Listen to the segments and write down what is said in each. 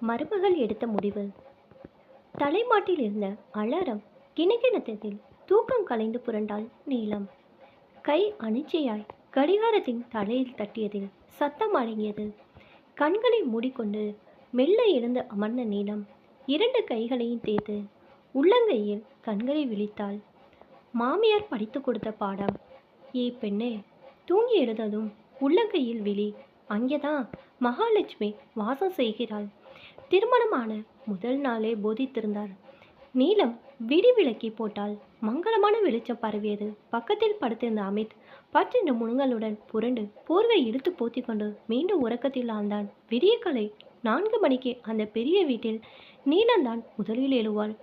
மருமகள் எடுத்த முடிவு. தலைமாட்டில் இருந்த அலாரம் கிணக்கிணத்தில் தூக்கம் கலைந்து புரண்டாள் நீலம். கை அனிச்சையாய் கடிகாரத்தின் தலையில் தட்டியதில் சத்தம் அடங்கியது. கண்களை மூடிக்கொண்டு மெல்ல எழுந்து அமர்ந்த நீலம் இரண்டு கைகளையும் தேய்த்து உள்ளங்கையில் கண்களை விழித்தாள். மாமியார் படித்து கொடுத்த பாடம். ஏ பெண்ணே, தூங்கி எழுந்ததும் உள்ளங்கையில் விழி. அங்கேதான் மகாலட்சுமி வாசம் செய்கிறாள். திருமணமான முதல் நாளே போதித்திருந்தார். நீலம் விடி விளக்கி போட்டால் மங்களமான வெளிச்சம் பரவியது. பக்கத்தில் படுத்திருந்த அமித் பற்றின முணுங்களுடன் புரண்டு போர்வை இழுத்து போத்தி கொண்டு மீண்டும் உறக்கத்தில் ஆழ்ந்தான். விடியக்காலை 4 மணிக்கு அந்த பெரிய வீட்டில் நீலம்தான் முதலில் எழுவாள்.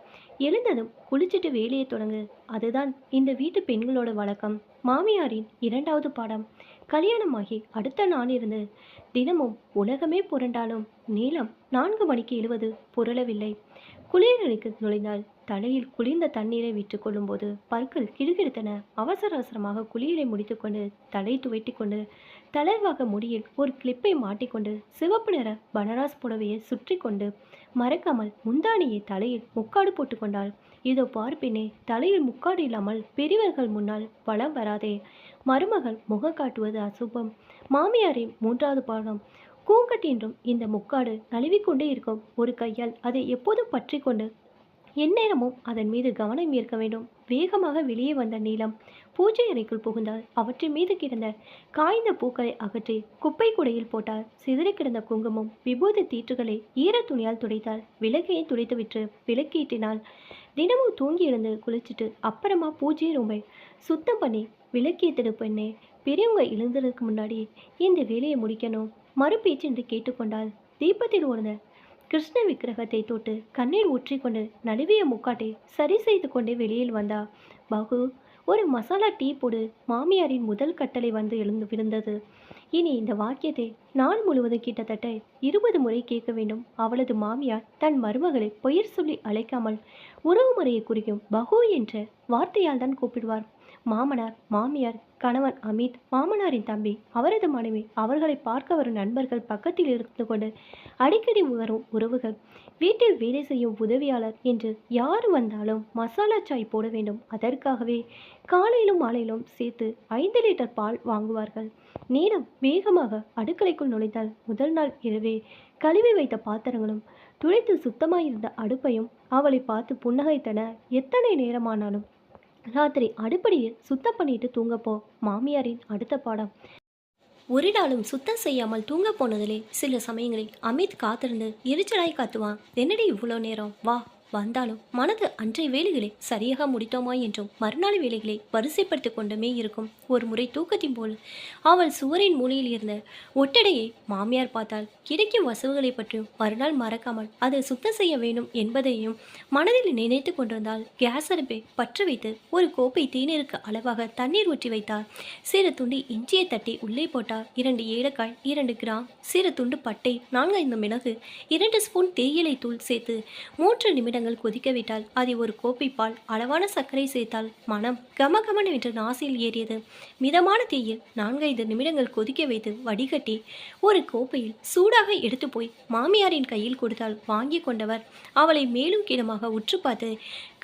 எழுந்ததும் குளிச்சுட்டு வேலையை தொடங்கு. அதுதான் இந்த வீட்டு பெண்களோட வழக்கம். மாமியாரின் 2வது பாடம். கல்யாணமாகி அடுத்த நாளிலிருந்து தினமும் உலகமே புரண்டாலும் நீலம் 4 மணிக்கு எழுவது புரளவில்லை. குளியலறைக்கு நுழைந்தால் தலையில் குளிர்ந்த தண்ணீரை விட்டு கொள்ளும்போது பற்கள் கிடுகிடுத்தன. அவசர அவசரமாக குளியலை முடித்துக்கொண்டு தலை துவைட்டி கொண்டு தளர்வாக முடியில் ஒரு கிளிப்பை மாட்டிக்கொண்டு சிவப்பு நிற பனராஸ் புடவையை சுற்றி கொண்டு மறக்காமல் முந்தானியை தலையில் முக்காடு போட்டுக்கொண்டாள். இதோ பார்ப்பினே, தலையில் முக்காடு இல்லாமல் பெரியவர்கள் முன்னால் வளம் வராதே. மருமகள் முக காட்டுவது அசுபம். மாமியாரின் 3வது பாகம். கூங்கட்டின்றும் இந்த முக்காடு நழுவிக்கொண்டே இருக்கும். ஒரு கையால் அதை எப்போதும் பற்றி கொண்டு எந்நேரமும் அதன் மீது கவனம் ஈர்க்க வேண்டும். வேகமாக வெளியே வந்த நீலம் பூஜை அறைக்குள் புகுந்தால் அவற்றின் மீது கிடந்த காய்ந்த பூக்களை அகற்றி குப்பை குடையில் போட்டால். சிதறி கிடந்த குங்குமம் விபூதி தீற்றுகளை ஈர துணியால் துடைத்தாள். விளக்கையை துடைத்துவிட்டு விளக்கீட்டினாள். தினமும் தூங்கி எழுந்து குளிச்சுட்டு அப்புறமா பூஜை ரூமை சுத்தம் பண்ணி விளக்கேத்திடு பெண்ணே. பெரியவங்க எழுந்ததுக்கு முன்னாடி இந்த வேலையை முடிக்கணும். மறுபேச்சென்று கேட்டுக்கொண்டாள். தீபத்தில் ஓர்ந்த கிருஷ்ண விக்கிரகத்தை தொட்டு கண்ணீர் ஊற்றிக்கொண்டு நழுவிய முக்காட்டை சரி செய்து கொண்டே வெளியில் வந்தா. பாகு, ஒரு மசாலா டீ போடு. மாமியாரின் முதல் கட்டளை வந்து எழுந்து விழுந்தது. இனி இந்த வாக்கியத்தை நாள் முழுவதும் கிட்டத்தட்ட 20 முறை கேட்க வேண்டும். அவளது மாமியார் தன் மருமகளை பெயர் சொல்லி அழைக்காமல் உறவு முறையை குறிக்கும் பகு என்ற வார்த்தையால் தான் கூப்பிடுவார். மாமனார், மாமியார், கணவன் அமித், மாமனாரின் தம்பி, அவரது மனைவி, அவர்களை பார்க்க வரும் நண்பர்கள், பக்கத்தில் இருந்து கொண்டு அடிக்கடி வரும் உறவுகள், வீட்டில் வேலை செய்யும் உதவியாளர் என்று யார் வந்தாலும் மசாலா சாய் போட வேண்டும். அதற்காகவே காலையிலும் மாலையிலும் சேர்த்து 5 லிட்டர் பால் வாங்குவார்கள். நீலம் வேகமாக அடுக்கலைக்குள் நுழைந்தால் முதல் நாள் இரவே கழுவி வைத்த பாத்திரங்களும் துடைத்து சுத்தமாயிருந்த அடுப்பையும் அவளை பார்த்து புன்னகைத்தன. எத்தனை நேரமானாலும் ராத்திரி அடுப்படியில் சுத்தம் பண்ணிட்டு தூங்கப்போ. மாமியாரின் அடுத்த பாடம். ஒரு நாளும் சுத்தம் செய்யாமல் தூங்க போனதிலே சில சமயங்களில் அமித் காத்திருந்து எரிச்சலாய் காத்துவான். என்னடி இவ்வளோ நேரம், வா. வந்தாலும் மனது அன்றைய வேலைகளை சரியாக முடித்தோமா என்றும் மறுநாள் வேலைகளை வரிசைப்படுத்தி கொண்டுமே இருக்கும். ஒரு முறை தூக்கத்தின் போல் அவள் சுவரின் மூலையில் இருந்த ஒட்டடையை மாமியார் பார்த்தால் கிடைக்கும் வசவுகளை பற்றியும் மறுநாள் மறக்காமல் அதை சுத்தம் செய்ய வேண்டும் என்பதையும் மனதில் நினைத்து கொண்டிருந்தால் கேஸ் அடுப்பை பற்ற வைத்து ஒரு கோப்பை தேநீருக்கு அளவாக தண்ணீர் ஊற்றி வைத்தார். சிறு துண்டி இஞ்சியை தட்டி உள்ளே போட்டார். 2 ஏலக்காய், 2 கிராம், சிறு துண்டு பட்டை, 4-5 மிளகு, 2 ஸ்பூன் தேயிலை தூள் சேர்த்து 3 நிமிடங்கள் கொதிக்க விட்டால். அதில் ஒரு கோப்பை பால், அளவான சர்க்கரை சேர்த்தால். மனம் கமகமன என்று நாசில் ஏறியது. மிதமான தீயில் 4-5 நிமிடங்கள் கொதிக்க வைத்து வடிகட்டி ஒரு கோப்பையில் சூடாக எடுத்து போய் மாமியாரின் கையில் கொடுத்தால். வாங்கி கொண்டவர் அவளை மேலும் கீழமாக உற்று பார்த்து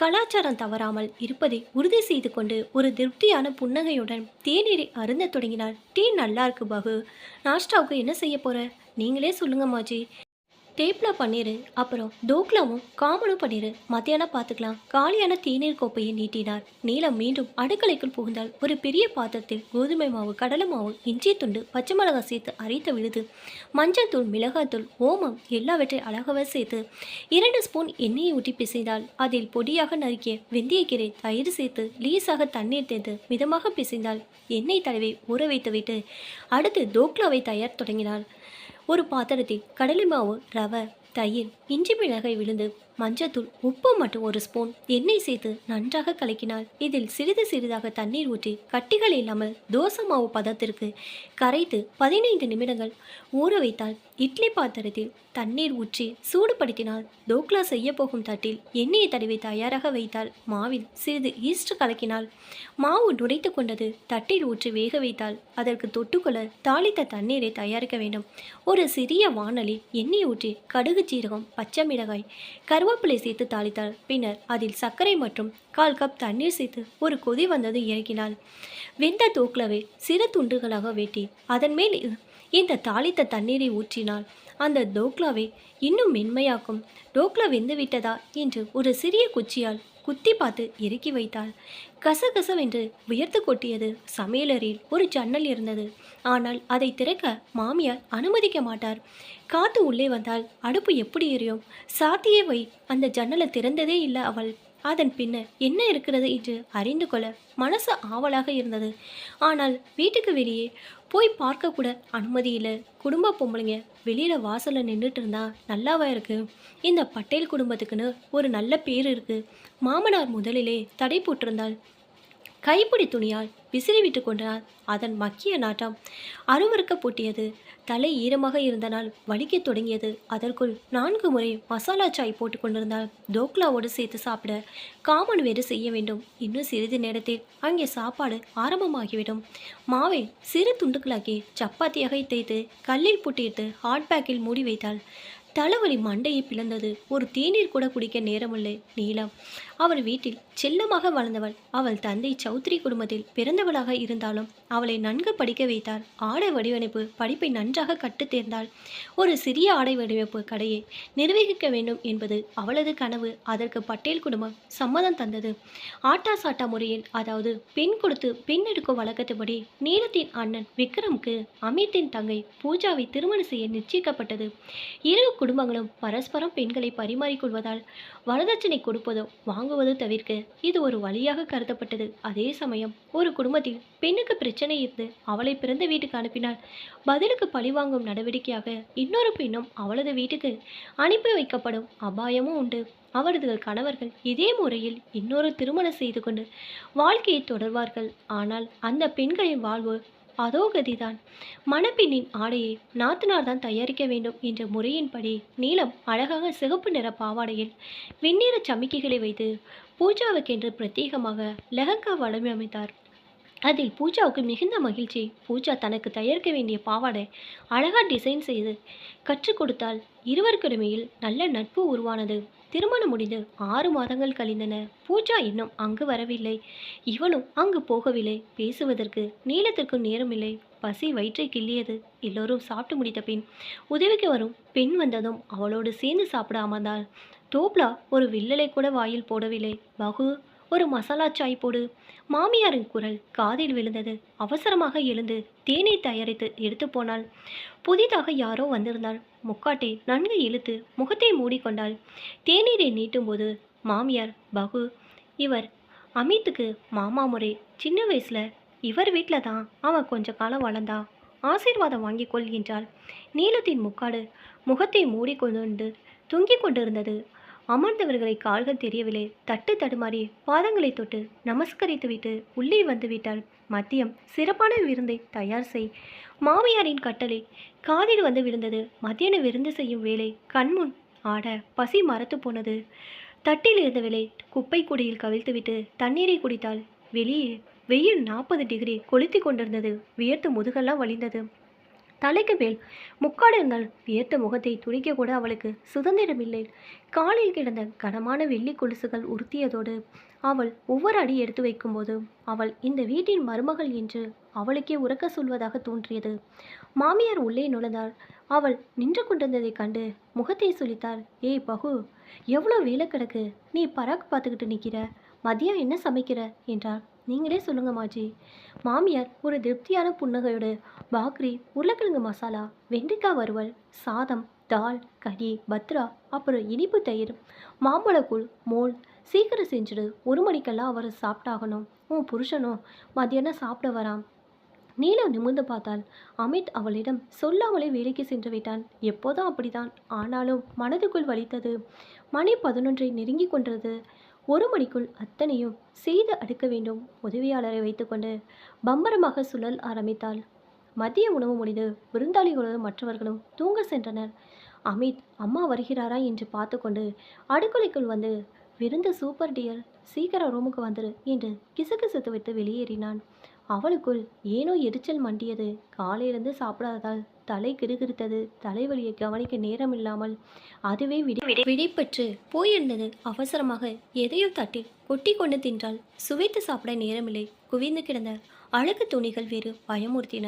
கலாச்சாரம் தவறாமல் இருப்பதை உறுதி செய்து கொண்டு ஒரு திருப்தியான புன்னகையுடன் தேநீரை அருந்த தொடங்கினார். டீ நல்லா இருக்கு பாகு. நாஷ்டாவுக்கு என்ன செய்ய போற? நீங்களே சொல்லுங்க மாஜி. டேப்ல பண்ணிரு, அப்புறம் தோக்லாவும் காமனும் பண்ணிரு. மத்தியானம் பார்த்துக்கலாம். காலியான தேநீர் கோப்பையை நீட்டினார். நீலம் மீண்டும் அடுக்கலைக்குள் புகுந்தால். ஒரு பெரிய பாத்திரத்தில் கோதுமை மாவு, கடலை மாவு, இஞ்சி துண்டு, பச்சை மிளகாய் சேர்த்து அரைத்த விழுது, மஞ்சள் தூள், மிளகாய்த்தூள், ஓமம் எல்லாவற்றை அழகாக சேர்த்து 2 ஸ்பூன் எண்ணெயை ஊற்றி பிசைந்தால். அதில் பொடியாக நறுக்கிய வெந்தயக்கீரை, தயிர் சேர்த்து லேசாக தண்ணீர் தேர்ந்து மிதமாக பிசைந்தால். எண்ணெய் தடவை ஊற வைத்து விட்டு அடுத்து தோக்லாவை தயார் தொடங்கினாள். ஒரு பாத்திரத்தில் கடலை மாவு, ரவை, தயிர், இஞ்சி மிளகாய் விழுந்து, மஞ்சத்தூள், உப்பு மற்றும் 1 ஸ்பூன் எண்ணெய் சேர்த்து நன்றாக கலக்கினாள். இதில் சிறிது சிறிதாக தண்ணீர் ஊற்றி கட்டிகள் இல்லாமல் தோசை மாவு பதத்திற்கு கரைத்து 15 நிமிடங்கள் ஊற வைத்தால். இட்லி பாத்திரத்தில் தண்ணீர் ஊற்றி சூடுபடுத்தினாள். தோக்லா செய்ய போகும் தட்டில் எண்ணெயை தடவி தயாராக வைத்தாள். மாவில் சிறிது ஈஸ்ட் கலக்கினாள். மாவு நுரைத்து கொண்டது. தட்டில் ஊற்றி வேக வைத்தாள். அதற்கு தொட்டுக்கொள்ள தாளித்த தண்ணீரை தயாரிக்க வேண்டும். ஒரு சிறிய வாணலில் எண்ணெய் ஊற்றி கடுகு மிளகு சீரகம், பச்சை மிளகாய், கருவேப்பிலை சேர்த்து தாளித்தாள். பின்னர் அதில் சர்க்கரை மற்றும் 1/4 கப் தண்ணீர் சேர்த்து ஒரு கொதி வந்தது இறக்கினாள். வெந்த தோக்லாவை சிறு துண்டுகளாக வெட்டி அதன் மேல் இந்த தாளித்த தண்ணீரை ஊற்றினாள். அந்த தோக்லாவை இன்னும் மென்மையாக்கும். டோக்லா வெந்து விட்டதா என்று ஒரு சிறிய குச்சியால் குத்தி பார்த்து இறக்கி வைத்தாள். கசகசவென்று வியர்த்து கொட்டியது. சமையலறையில் ஒரு ஜன்னல் இருந்தது. ஆனால் அதை திறக்க மாமியார் அனுமதிக்க மாட்டார். காத்து உள்ளே வந்தால் அடுப்பு எப்படி எரியும்? சாத்தியே வை, அந்த ஜன்னலை திறந்ததே இல்லை அவள். அதன் பின்னர் என்ன இருக்கிறது என்று அறிந்து கொள்ள மனசு ஆவலாக இருந்தது. ஆனால் வீட்டுக்கு வெளியே போய் பார்க்க கூட அனுமதி இல்லை. குடும்ப பொம்பளைங்க வெளியில வாசல்ல நின்றுட்டு இருந்தா நல்லாவா இருக்கு? இந்த பட்டேல் குடும்பத்துக்குன்னு ஒரு நல்ல பேர் இருக்கு. மாமனார் முதலிலே தடை போட்டிருந்தால் கைப்பிடி துணியால் விசிறி விட்டு கொண்டார். அதன் மக்கிய நாட்டம் அருவருக்க பூட்டியது. தலை ஈரமாக இருந்தனால் வலிக்கத் தொடங்கியது. அதற்குள் 4 முறை மசாலா சாய் போட்டு கொண்டிருந்தால் தோக்லாவோடு சேர்த்து சாப்பிட காமன் வேறு செய்ய வேண்டும். இன்னும் சிறிது நேரத்தில் அங்கே சாப்பாடு ஆரம்பமாகிவிடும். மாவை சிறு துண்டுகளாக்கி சப்பாத்தியாக தேய்த்து கல்லில் புட்டிட்டு ஹாட் பேக்கில் மூடி வைத்தாள். தலைவலி மண்டையை பிளந்தது. ஒரு தேநீர் கூட குடிக்க நேரமில்லை. நீலம் அவள் வீட்டில் செல்லமாக வளர்ந்தவள். அவள் தந்தை சௌத்ரி குடும்பத்தில் பிறந்தவளாக இருந்தாலும் அவளை நன்கு படிக்க வைத்தார். ஆடை வடிவமைப்பு படிப்பை நன்றாக கற்றுத் தேர்ந்தாள். ஒரு சிறிய ஆடை வடிவமைப்பு கடையை நிர்வகிக்க வேண்டும் என்பது அவளது கனவு. அதற்கு பட்டேல் குடும்பம் சம்மதம் தந்தது. ஆட்டா சாட்டா முறையில், அதாவது பெண் கொடுத்து பெண் எடுக்கும் வழக்கத்துப்படி நீலத்தின் அண்ணன் விக்ரமுக்கு அமித்தின் தங்கை பூஜாவை திருமணம் செய்ய நிச்சயிக்கப்பட்டது. இரு குடும்பங்களும் பரஸ்பரம் பெண்களை பரிமாறிக்கொள்வதால் வரதட்சணை கொடுப்பதோ வாங்குவதோ தவிர்க்க இது ஒரு வழியாக கருதப்பட்டது. அதே சமயம் ஒரு குடும்பத்தில் பெண்ணுக்கு பிரச்சனை இருந்து அவளை பிறந்த வீட்டுக்கு அனுப்பினால் பதிலுக்கு பழிவாங்கும் நடவடிக்கையாக இன்னொரு பெண்ணும் அவளது வீட்டுக்கு அனுப்பி வைக்கப்படும் அபாயமும் உண்டு. அவரது கணவர்கள் இதே முறையில் இன்னொரு திருமணம் செய்து கொண்டு வாழ்க்கையை தொடர்வார்கள். ஆனால் அந்த பெண்களின் வாழ்வு அதோ கதிதான். மணப்பெண்ணின் ஆடையை நாத்தனார் தான் தயாரிக்க வேண்டும் என்ற முறையின்படி நீலம் அழகாக சிகப்பு நிற பாவாடையில் வெண்ணிற சமிக்கைகளை வைத்து பூஜாவுக்கென்று பிரத்யேகமாக லெஹங்கா வடிவமைத்தார். அதில் பூஜாவுக்கு மிகுந்த மகிழ்ச்சி. பூஜா தனக்கு தயாரிக்க வேண்டிய பாவாடை அழகாக டிசைன் செய்து கற்றுக் கொடுத்தால் இருவருக்கிடையில் நல்ல நட்பு உருவானது. திருமணம் முடிந்து 6 மாதங்கள் கழிந்தன. பூஜா இன்னும் அங்கு வரவில்லை. இவனும் அங்கு போகவில்லை. பேசுவதற்கு நீளத்திற்கு நேரமில்லை. பசி வயிற்றை கிள்ளியது. எல்லோரும் சாப்பிட்டு முடித்த பின் உதவிக்கு வரும் பெண் வந்ததும் அவளோடு சேர்ந்து சாப்பிட அமர்ந்தாள். டோப்லா ஒரு வில்லலை கூட வாயில் போடவில்லை. பகு, ஒரு மசாலா சாய் போடு. மாமியாரின் குரல் காதில் விழுந்தது. அவசரமாக எழுந்து தேநீர் தயாரித்து எடுத்து போனாள். புதிதாக யாரோ வந்திருந்தாள். முக்காட்டை நன்கு இழுத்து முகத்தை மூடிக்கொண்டாள். தேநீரை நீட்டும்போது மாமியார், பகு, இவர் அமித்துக்கு மாமா முறை. சின்ன வயசுல இவர் வீட்டில் தான் அவன் கொஞ்ச காலம் வளர்ந்தா. ஆசீர்வாதம் வாங்கிக்கொள் என்றாள். நீலத்தின் முக்காடு முகத்தை மூடிக்கொண்டு தொங்கிக் கொண்டிருந்தது. அமர்ந்தவர்களை கால்கள் தெரியவில்லை. தட்டு தடுமாறி பாதங்களை தொட்டு நமஸ்கரித்துவிட்டு உள்ளே வந்து விட்டாள். மதியம் சிறப்பான விருந்தை தயார் செய். மாமியாரின் கட்டளை காதில் வந்து விழுந்தது. மத்தியான விருந்து செய்யும் வேலை கண்முன் ஆட பசி மரத்து போனது. தட்டில் இருந்தவளை குப்பை குடியில் கவிழ்த்துவிட்டு தண்ணீரை குடித்தாள். வெளியே வெயில் 40 டிகிரி கொளுத்தி கொண்டிருந்தது. வியர்த்து முதுகெல்லாம் வலிந்தது. தலைக்கு மேல் முக்காடு இருந்தால் வியர்த்த முகத்தை துடிக்க கூட அவளுக்கு சுதந்திரமில்லை. காலில் கிடந்த கனமான வெள்ளி கொலுசுகள் உறுத்தியதோடு அவள் ஒவ்வொரு அடி எடுத்து வைக்கும்போது அவள் இந்த வீட்டின் மருமகள் என்று அவளுக்கே உறக்க சொல்வதாக தோன்றியது. மாமியார் உள்ளே நுழைந்தாள். அவள் நின்று கொண்டிருந்ததை கண்டு முகத்தை சுளித்தாள். ஏய் பகு, எவ்வளோ வேலை கிடக்கு, நீ பராக்கு பார்த்துக்கிட்டு நிற்கிற? மதியம் என்ன சமைக்கிற என்றாள். நீங்களே சொல்லுங்க மாஜி. மாமியார் ஒரு திருப்தியான புன்னகையோடு பாக்ரி, உருளைக்கிழங்கு மசாலா, வெண்டைக்காய் வறுவல், சாதம், தால், கறி, பத்ரா, அப்புறம் இனிப்பு தயிர், மாம்பழக்கூழ், மோல். சீக்கிரம் செஞ்சுடு, 1 மணிக்கெல்லாம் அவர் சாப்பிட்டாகணும். உன் புருஷனும் மதியானம் சாப்பிட வரான். நீலம் நிமிர்ந்து பார்த்தாள். அமித் அவளிடம் சொல்லாமலே வேலைக்கு சென்று விட்டான். எப்போதும் அப்படித்தான். ஆனாலும் மனதுக்குள் வலித்தது. மணி 11 நெருங்கி கொண்டது. 1 மணிக்குள் அத்தனையும் செய்து அடுக்க வேண்டும். உதவியாளரை வைத்துக்கொண்டு பம்பரமாக சுழல் ஆரம்பித்தாள். மதிய உணவு முடிந்து விருந்தாளிகளும் மற்றவர்களும் தூங்க சென்றனர். அமித் அம்மா வருகிறாரா என்று பார்த்து கொண்டு அடுக்கலைக்குள் வந்து, விருந்து சூப்பர் டியர், சீக்கிரம் ரூமுக்கு வந்துரு என்று கிசுகிசுத்து விட்டு வெளியேறினான். அவளுக்குள் ஏனோ எரிச்சல் மண்டியது. காலையிலிருந்து சாப்பிடாததால் தலை கிறுகிறுத்தது. தலைவலியை கவனிக்க நேரமில்லாமல் அதுவே விடைபெற்று போயிருந்தது. அவசரமாக எதையோ தட்டில் கொட்டி கொண்டு தின்றாள். சுவைத்து சாப்பிட நேரமில்லை. குவிந்து கிடந்த அழுக்கு துணிகள் வேறு பயமுறுத்தின.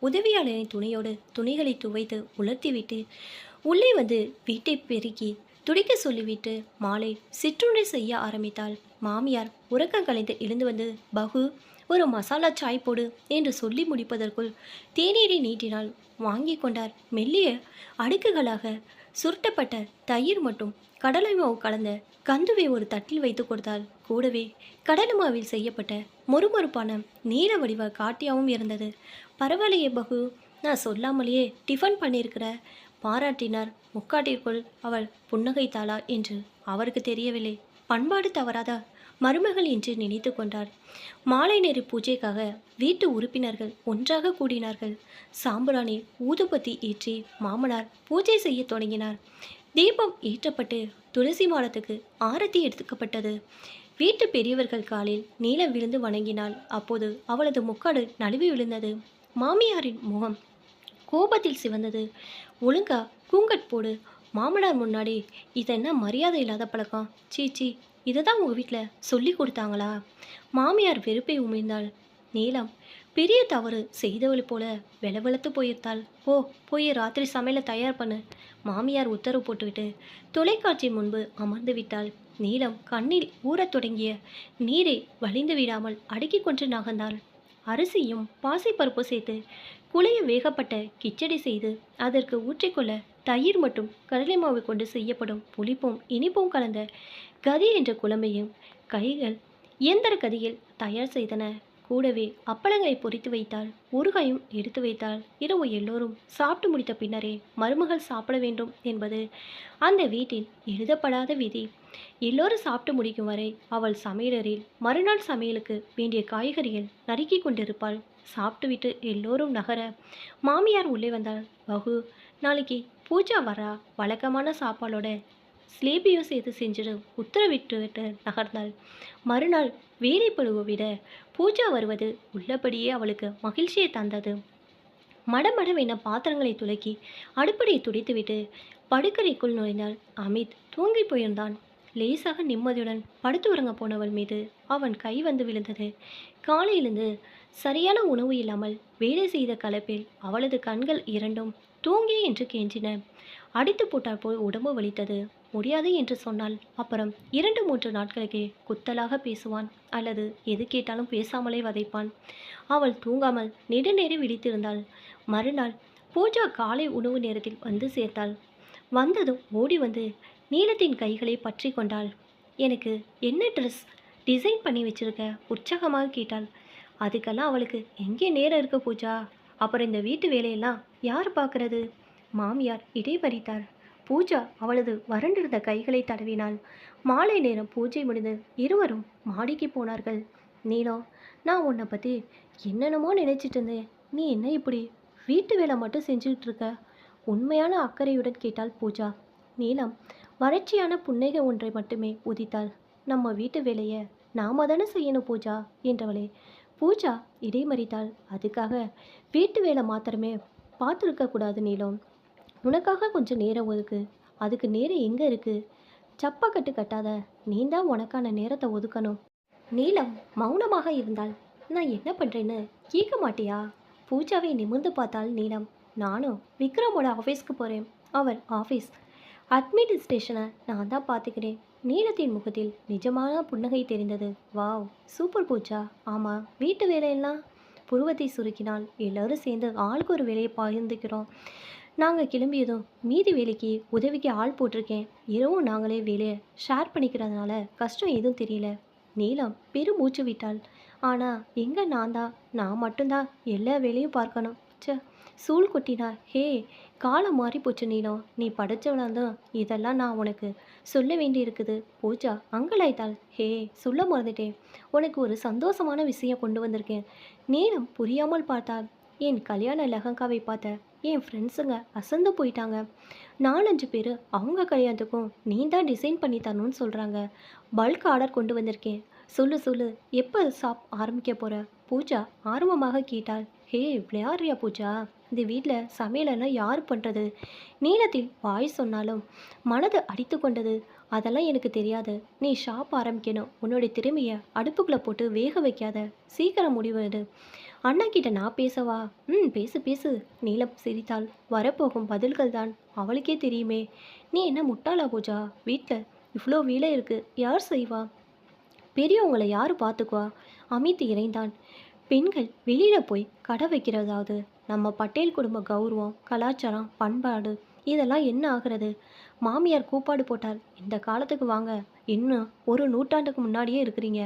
உதவியாளரின் துணியோடு துணிகளை துவைத்து உலர்த்திவிட்டு உள்ளே வந்து வீட்டை பெருக்கி துடைக்க சொல்லிவிட்டு மாலை சிற்றுண்டி செய்ய ஆரம்பித்தாள். மாமியார் உறக்கம் கலைந்து எழுந்து வந்து, பகு, ஒரு மசாலா சாய் போடு என்று சொல்லி முடிப்பதற்குள் தேநீரை நீட்டினால் வாங்கி கொண்டார். மெல்லிய அடுக்குகளாக சுருட்டப்பட்ட தயிர் மற்றும் கடலை மாவு கலந்த கந்துவை ஒரு தட்டில் வைத்து கொடுத்தாள். கூடவே கடலை மாவில் செய்யப்பட்ட மொறுமொறுப்பான நீல வடிவ காட்டியாவும் இருந்தது. பரவாயில்லையே பகு, நான் சொல்லாமலேயே டிஃபன் பண்ணியிருக்கிற பாராட்டினார். முக்காட்டிற்குள் அவள் புன்னகைத்தாளா என்று அவருக்கு தெரியவில்லை. பண்பாடு தவறாத மருமகள் என்று நினைத்து கொண்டார். மாலை நேர பூஜைக்காக வீட்டு உறுப்பினர்கள் ஒன்றாக கூடினார்கள். சாம்பிராணி ஊதுபத்தி ஏற்றி மாமனார் பூஜை செய்ய தொடங்கினார். தீபம் ஏற்றப்பட்டு துளசி மாடத்துக்கு ஆரத்தி எடுத்துக்கப்பட்டது. வீட்டு பெரியவர்கள் காலில் நீலம் விழுந்து வணங்கினாள். அப்போது அவளது முக்காடு நழுவி விழுந்தது. மாமியாரின் முகம் கோபத்தில் சிவந்தது. ஒழுங்கா கூங்கட் போடு. மாமனார் முன்னாடி இதென்ன மரியாதை இல்லாத பழக்கம்? சீச்சி, இதை தான் உங்கள் வீட்டில் சொல்லி கொடுத்தாங்களா? மாமியார் வெறுப்பை உமிழ்ந்தாள். நீலம் பெரிய தவறு செய்தவள் போல வெளவெளத்து போயிருந்தாள். போய் ராத்திரி சமையலை தயார் பண்ணு. மாமியார் உத்தரவு போட்டுவிட்டு தொலைக்காட்சி முன்பு அமர்ந்து விட்டாள். நீலம் கண்ணில் ஊறத் தொடங்கிய நீரை வழிந்து விடாமல் அடுக்கி கொண்டு நகர்ந்தாள். அரிசியும் பாசிப்பருப்பு சேர்த்து குழைய வேகப்பட்ட கிச்சடி செய்து அதற்கு ஊற்றிக்கொள்ள தயிர் மற்றும் கடலை மாவு கொண்டு செய்யப்படும் புளிப்பும் இனிப்பும் கலந்த கதி என்ற குழம்பையும் கைகள் இயந்திர கதியில் தயார் செய்தன. கூடவே அப்பளங்களை பொரித்து வைத்தாள். ஊறுகாயும் எடுத்து வைத்தாள். இரவு எல்லோரும் சாப்பிட்டு முடித்த பின்னரே மருமகள் சாப்பிட வேண்டும் என்பது அந்த வீட்டில் எழுதப்படாத விதி. எல்லோரும் சாப்பிட்டு முடிக்கும் வரை அவள் சமையலரில் மறுநாள் சமையலுக்கு வேண்டிய காய்கறிகள் நறுக்கி கொண்டிருப்பாள். சாப்பிட்டுவிட்டு எல்லோரும் நகர மாமியார் உள்ளே வந்தாள். பகு, நாளைக்கு பூஜா வரா, வழக்கமான சாப்பாடோட ஸ்லேபியும் சேர்த்து செஞ்சுட்டு உத்தரவிட்டு நகர்ந்தாள். மறுநாள் வேலைப்படுவ விட பூஜா வருவது உள்ளபடியே அவளுக்கு மகிழ்ச்சியை தந்தது. மடமடவென பாத்திரங்களை துலக்கி அடுப்படியை துடைத்துவிட்டு படுக்கறைக்குள் நுழைந்தாள். அமித் தூங்கி போயிருந்தான். லேசாக நிம்மதியுடன் படுத்து உறங்க போனவள் மீது அவன் கை வந்து விழுந்தது. காலையிலிருந்து சரியான உணவு இல்லாமல் வேலை செய்த கலப்பில் அவளது கண்கள் இரண்டும் தூங்கி என்று கெஞ்சின. அடித்து போட்டால் போல் உடம்பு வலித்தது. முடியாது என்று சொன்னால் அப்புறம் 2-3 நாட்களுக்கு குத்தலாக பேசுவான், அல்லது எது கேட்டாலும் பேசாமலே வதைப்பான். அவள் தூங்காமல் நெடுநேரம் விழித்திருந்தாள். மறுநாள் பூஜா காலை உணவு நேரத்தில் வந்து சேர்த்தாள். வந்ததும் ஓடி வந்து நீலத்தின் கைகளை பற்றி கொண்டாள். எனக்கு என்ன ட்ரெஸ் டிசைன் பண்ணி வச்சிருக்க? உற்சாகமாக கேட்டாள். அதுக்கெல்லாம் அவளுக்கு எங்கே நேரம் இருக்க பூஜா? அப்புறம் இந்த வீட்டு வேலையெல்லாம் யார் பார்க்கறது? மாமியார் இடைமறித்தார். பூஜா அவளது வறண்டிருந்த கைகளை தடவினாள். மாலை நேரம் பூஜை முடிந்து இருவரும் மாடிக்கு போனார்கள். நீலம், நான் உன்னை பற்றி என்னென்னமோ நினைச்சிட்டு இருந்தேன். நீ என்ன இப்படி வீட்டு வேலை மட்டும் செஞ்சுக்கிட்டு இருக்க? உண்மையான அக்கறையுடன் கேட்டாள் பூஜா. நீலம் வறட்சியான புன்னகை ஒன்றை மட்டுமே உதித்தாள். நம்ம வீட்டு வேலையை நாம தானே செய்யணும் பூஜா என்றவளே. பூஜா இடைமறித்தாள். அதுக்காக வீட்டு வேலை மாத்திரமே பார்த்துருக்கக்கூடாது நீலம். உனக்காக கொஞ்சம் நேரம் ஒதுக்கு. அதுக்கு நேரம் எங்கே இருக்குது? சப்பா கட்டு கட்டாத. நீ தான் உனக்கான நேரத்தை ஒதுக்கணும். நீலம் மௌனமாக இருந்தாள். நான் என்ன பண்ணுறேன்னு கேட்க மாட்டியா? பூஜாவை நிமிர்ந்து பார்த்தாள் நீலம். நானும் விக்ரமோட ஆஃபீஸ்க்கு போகிறேன். அவர் ஆஃபீஸ் அட்மினிஸ்ட்ரேஷனை நான் தான் பார்த்துக்கிறேன். நீலத்தின் முகத்தில் நிஜமான புன்னகை தெரிந்தது. Wow, super Pooja. ஆமாம், வீட்டு வேலையெல்லாம்? புருவத்தை சுருக்கினால். எல்லோரும் சேர்ந்து ஆளுக்கு ஒரு வேலையை பகிர்ந்துக்கிறோம். நாங்கள் கிளம்பியதும் மீதி வேலைக்கு உதவிக்கு ஆள் போட்டிருக்கேன். இரவும் நாங்களே வேலையை ஷேர் பண்ணிக்கிறதுனால கஷ்டம் எதுவும் தெரியல. நீலம் பெருமூச்சு விட்டாள். ஆனால் எங்கே நான் மட்டும்தான் எல்லா வேலையும் பார்க்கணும். சூழ் கொட்டினா. ஹே, காலம் மாறி போச்சு நீலம். நீ படித்தவளாந்தான் இதெல்லாம் நான் உனக்கு சொல்ல வேண்டி இருக்குது. பூஜா அங்கலாய்த்தாள். ஹே, சொல்ல மறந்துட்டேன். உனக்கு ஒரு சந்தோஷமான விஷயம் கொண்டு வந்திருக்கேன். நீலம் புரியாமல் பார்த்தாள். என் கல்யாண லெஹங்காவை பார்த்த என் ஃப்ரெண்ட்ஸுங்க அசந்து போயிட்டாங்க. 4-5 பேர் அவங்க கல்யாணத்துக்கும் நீ தான் டிசைன் பண்ணி தரணும்னு சொல்கிறாங்க. பல்க் ஆர்டர் கொண்டு வந்திருக்கேன். சொல்லு, எப்போ ஷாப் ஆரம்பிக்க போகிற? பூஜா ஆர்வமாக கேட்டாள். ஹே, விளையாடுறியா பூஜா? இந்த வீட்டில் சமையலெல்லாம் யார் பண்ணுறது? நீளத்தில் வாய் சொன்னாலும் மனது அடித்து கொண்டது. அதெல்லாம் எனக்கு தெரியாது. நீ ஷாப் ஆரம்பிக்கணும். உன்னுடைய திறமைய அடுப்புக்குள்ளே போட்டு வேக வைக்காத. சீக்கிரம் முடிவு எடு. அண்ணா கிட்ட நான் பேசவா? ம், பேசு பேசு. நீலம் சிரித்தாள். வரப்போகும் பதில்கள் தான் அவளுக்கே தெரியுமே. நீ என்ன முட்டாளா பூஜா? வீட்டில் இவ்வளோ வேலை இருக்கு, யார் செய்வா? பெரியவங்களை யார் பார்த்துக்குவா? அமித் இறைந்தான். பெண்கள் வெளியில போய் கடை வைக்கிறதாவது? நம்ம பட்டேல் குடும்ப கௌரவம், கலாச்சாரம், பண்பாடு இதெல்லாம் என்ன ஆகிறது? மாமியார் கூப்பாடு போட்டால் இந்த காலத்துக்கு வாங்க, இன்னும் ஒரு நூற்றாண்டுக்கு முன்னாடியே இருக்கிறீங்க.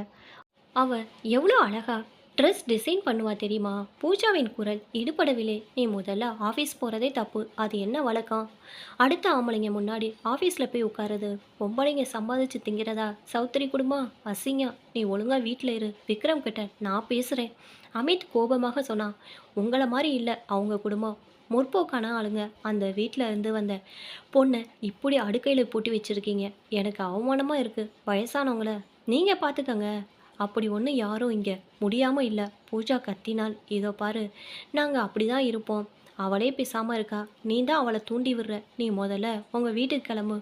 அவ எவ்வளோ அழகா ட்ரெஸ் டிசைன் பண்ணுவா தெரியுமா? பூஜாவின் குரல் ஈடுபடவில்லை. நீ முதல்ல ஆஃபீஸ் போகிறதே தப்பு. அது என்ன வழக்கம்? அடுத்த ஆம்பளைங்க முன்னாடி ஆஃபீஸில் போய் உட்காருது. பொம்பளைங்க சம்பாதிச்சு திங்கிறதா சௌத்ரி குடும்பம்? அசிங்கம். நீ ஒழுங்காக வீட்டில் இரு. விக்ரம் கிட்ட நான் பேசுகிறேன். அமித் கோபமாக சொன்னான். உங்களை மாதிரி இல்லை அவங்க குடும்பம். முற்போக்கான ஆளுங்க. அந்த வீட்டில் இருந்து வந்த பொண்ணை இப்படி அடுக்கையில் போட்டு வச்சுருக்கீங்க. எனக்கு அவமானமாக இருக்குது. வயசானவங்கள நீங்கள் பார்த்துக்கங்க. அப்படி ஒன்றும் யாரும் இங்கே முடியாமல் இல்லை. பூஜா கத்தினாள். இதோ பாரு, நாங்கள் அப்படி தான் இருப்போம். அவளே பேசாமல் இருக்கா. நீ தான் அவளை தூண்டி விடுற. நீ முதல்ல உங்கள் வீட்டுக்கு கிளம்பு.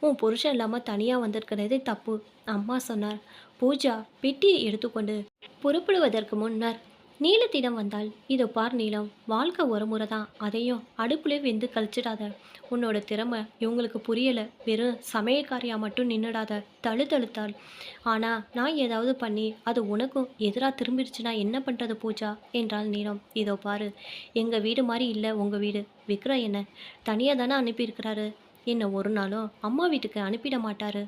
உன் புருஷன் இல்லாமல் தனியாக வந்திருக்கிறதே தப்பு, அம்மா சொன்னார். பூஜா பெட்டியை எடுத்துக்கொண்டு புறப்படுவதற்கு முன்னர் நீலத்திடம் வந்தாள். இதோ பார் நீலம், வாழ்க்கை ஒரு முறை தான். அதையும் அடுப்புலே வெந்து கழிச்சிடாத. உன்னோட திறமை இவங்களுக்கு புரியலை. வெறும் சமையல்காரியாக மட்டும் நின்றுடாத. தழுத்தழுத்தாள். ஆனால் நான் ஏதாவது பண்ணி அது உனக்கும் எதிராக திரும்பிடுச்சுன்னா என்ன பண்ணுறது பூஜா என்றாள் நீலம். இதோ பாரு, எங்கள் வீடு மாதிரி இல்லை உங்கள் வீடு. விக்ரம் என்ன தனியாக தானே அனுப்பியிருக்கிறாரு. என்னை ஒரு நாளும் அம்மா வீட்டுக்கு அனுப்பிட மாட்டார்.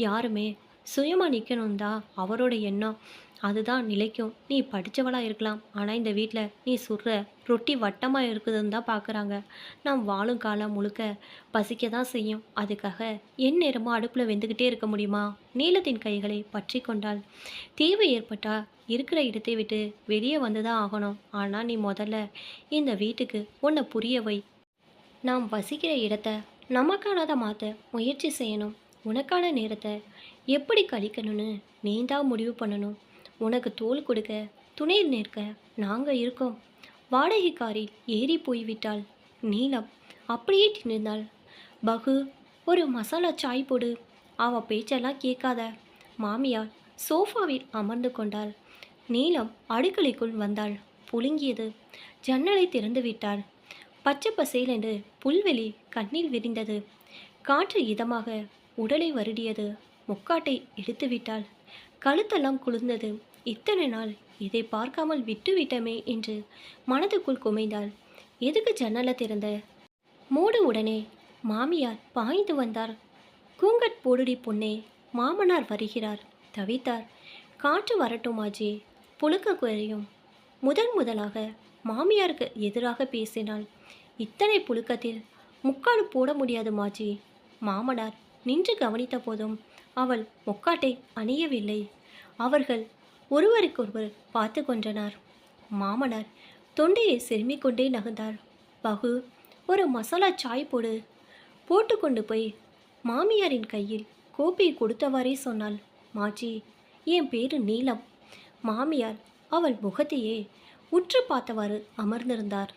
யாருமே சுயமாக நிற்கணும் தான் அவரோட எண்ணம். அதுதான் நிலைக்கும். நீ படித்தவளாக இருக்கலாம், ஆனால் இந்த வீட்டில் நீ சுடுற ரொட்டி வட்டமாக இருக்குதுன்னு தான் பார்க்குறாங்க. நாம் வாழும் காலம் முழுக்க பசிக்க தான் செய்யும். அதுக்காக என் நேரமும் அடுப்பில் வெந்துக்கிட்டே இருக்க முடியுமா? நீலத்தின் கைகளை பற்றி கொண்டாள். தேவை ஏற்பட்டால் இருக்கிற இடத்தை விட்டு வெளியே வந்து தான் ஆகணும். ஆனால் நீ முதல்ல இந்த வீட்டுக்கு உன்னை புரிய வை. நாம் வசிக்கிற இடத்த நமக்கானதை மாற்ற முயற்சி செய்யணும். உனக்கான நேரத்தை எப்படி கழிக்கணும்னு நீ தான் முடிவு பண்ணணும். உனக்கு தோள் கொடுக்க துணை நிற்க நாங்கள் இருக்கோம். வாடகைக்காரி ஏறி போய்விட்டாள். நீலம் அப்படியே நின்றாள். பகு, ஒரு மசாலா சாய் போடு. அவ பேச்செல்லாம் கேட்காத. மாமியார் சோஃபாவில் அமர்ந்து கொண்டாள். நீலம் அடுக்கலைக்குள் வந்தாள். புழுங்கியது. ஜன்னலை திறந்து விட்டாள். பச்சை பசேலென்று புல்வெளி கண்ணில் விரிந்தது. காற்று இதமாக உடலை வருடியது. முக்காட்டை எடுத்து விட்டாள். கழுத்தெல்லாம் குளிர்ந்தது. இத்தனை நாள் இதை பார்க்காமல் விட்டுவிட்டமே என்று மனதுக்குள் குமைந்தாள். எதுக்கு ஜன்னலை திறந்த? மூடு. உடனே மாமியார் பாய்ந்து வந்தார். கூங்கட் போடுடி பொன்னே, மாமனார் வருகிறார். தவித்தார். காற்று வரட்டுமாஜி, புழுக்க குறையும். முதலாக மாமியாருக்கு எதிராக பேசினாள். இத்தனை புழுக்கத்தில் முக்காடு போட முடியாது மாஜி. மாமனார் நின்று கவனித்த போதும் அவள் முக்காட்டை அணியவில்லை. அவர்கள் ஒருவருக்கொருவர் பார்த்து கொண்டனர். மாமனார் தொண்டையை செருமிக் கொண்டே நகர்ந்தார். பகு, ஒரு மசாலா சாய் போடு. போட்டுக்கொண்டு போய் மாமியாரின் கையில் கோப்பையை கொடுத்தவாறே சொன்னாள். மாஜி, என் பேரு நீலம். மாமியார் அவள் முகத்தையே உற்று பார்த்தவாறு அமர்ந்திருந்தார்.